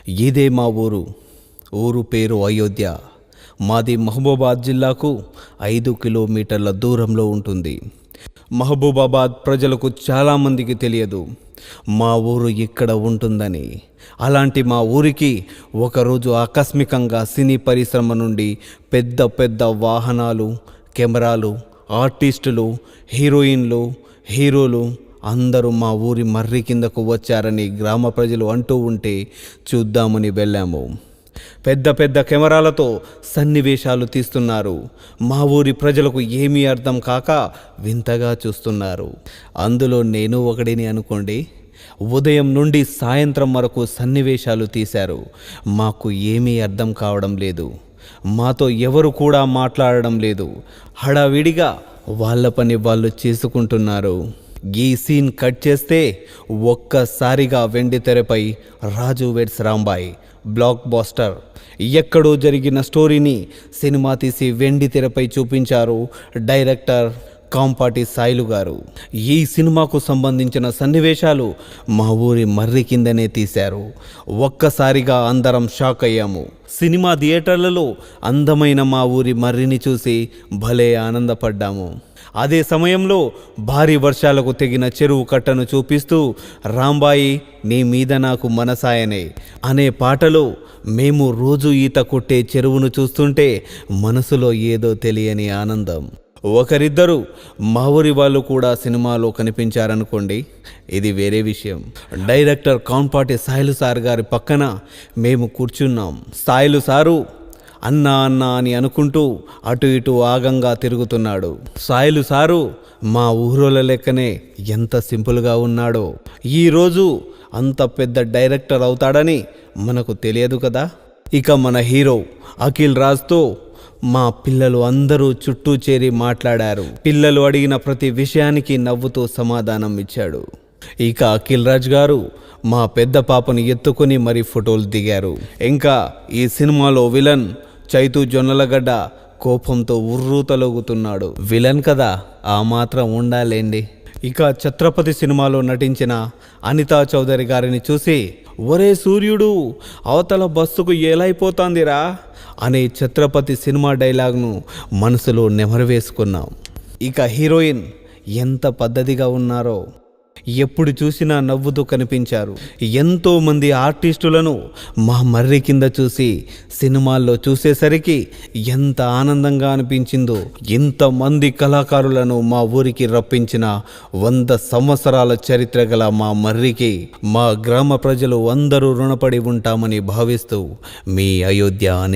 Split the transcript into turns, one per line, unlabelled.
ఇదే మా ఊరు పేరు అయోధ్య. మాది మహబూబాబాద్ జిల్లాకు 5 కిలోమీటర్ల దూరంలో ఉంటుంది. మహబూబాబాద్ ప్రజలకు చాలామందికి తెలియదు మా ఊరు ఇక్కడ ఉంటుందని. అలాంటి మా ఊరికి ఒకరోజు ఆకస్మికంగా సినీ పరిశ్రమ నుండి పెద్ద పెద్ద వాహనాలు, కెమెరాలు, ఆర్టిస్టులు, హీరోయిన్లు, హీరోలు అందరూ మా ఊరి మర్రి కిందకు వచ్చారని గ్రామ ప్రజలు అంటూ ఉంటే చూద్దామని వెళ్ళాము. పెద్ద పెద్ద కెమెరాలతో సన్నివేశాలు తీస్తున్నారు. మా ఊరి ప్రజలకు ఏమీ అర్థం కాక వింతగా చూస్తున్నారు. అందులో నేను ఒకడిని అనుకోండి. ఉదయం నుండి సాయంత్రం వరకు సన్నివేశాలు తీశారు. మాకు ఏమీ అర్థం కావడం లేదు. మాతో ఎవరు కూడా మాట్లాడడం లేదు. హడావిడిగా వాళ్ళ పని వాళ్ళు చేసుకుంటున్నారు. ఈ సీన్ కట్ చేస్తే ఒక్కసారిగా వెండి తెరపై రాజు వెడ్స్ రాంబాయ్ బ్లాక్ బాస్టర్. ఎక్కడో జరిగిన స్టోరీని సినిమా తీసి వెండి తెరపై చూపించారు డైరెక్టర్ కాంపాటి సాయిలు గారు. ఈ సినిమాకు సంబంధించిన సన్నివేశాలు మా ఊరి మర్రి కిందనే తీశారు. ఒక్కసారిగా అందరం షాక్ అయ్యాము. సినిమా థియేటర్లలో అందమైన మా ఊరి మర్రిని చూసి భలే ఆనందపడ్డాము. అదే సమయంలో భారీ వర్షాలకు తెగిన చెరువు కట్టను చూపిస్తూ రాంబాయి నీ మీద నాకు మనసాయనే అనే పాటలో మేము రోజు ఈత కొట్టే చెరువును చూస్తుంటే మనసులో ఏదో తెలియని ఆనందం. ఒకరిద్దరు మా ఊరి వాళ్ళు కూడా సినిమాలో కనిపించారనుకోండి, ఇది వేరే విషయం. డైరెక్టర్ కాంపాటి సాయిలు సార్ గారి పక్కన మేము కూర్చున్నాం. సాయిలు సారు అన్నా అన్నా అని అనుకుంటూ అటు ఇటు ఆగంగా తిరుగుతున్నాడు. సాయిలు సారు మా ఊరోళ్ళ లెక్కనే ఎంత సింపుల్గా ఉన్నాడో. ఈరోజు అంత పెద్ద డైరెక్టర్ అవుతాడని మనకు తెలియదు కదా. ఇక మన హీరో అఖిల్ రాజ్తో మా పిల్లలు అందరూ చుట్టూ చేరి మాట్లాడారు. పిల్లలు అడిగిన ప్రతి విషయానికి నవ్వుతూ సమాధానం ఇచ్చాడు. ఇక అఖిల్ రాజ్ గారు మా పెద్ద పాపను ఎత్తుకుని మరి ఫోటోలు దిగారు. ఇంకా ఈ సినిమాలో విలన్ చైతు జొన్నలగడ్డ కోపంతో ఉర్రూతలొగుతున్నాడు. విలన్ కదా, ఆ మాత్రం ఉండాలేండి. ఇక ఛత్రపతి సినిమాలో నటించిన అనితా చౌదరి గారిని చూసి ఒరే సూర్యుడు అవతల బస్సుకు ఏలైపోతాందిరా అనే ఛత్రపతి సినిమా డైలాగ్ను మనసులో నెమరవేసుకున్నాం. ఇక హీరోయిన్ ఎంత పద్ధతిగా ఉన్నారో, ఎప్పుడు చూసినా నవ్వుతూ కనిపించారు. ఎంతోమంది ఆర్టిస్టులను మా మర్రి కింద చూసి సినిమాల్లో చూసేసరికి ఎంత ఆనందంగా అనిపించిందో. ఇంతమంది కళాకారులను మా ఊరికి రప్పించిన 100 సంవత్సరాల చరిత్ర గల మా మర్రికి మా గ్రామ ప్రజలు అందరూ రుణపడి ఉంటామని భావిస్తూ మీ అయోధ్య అని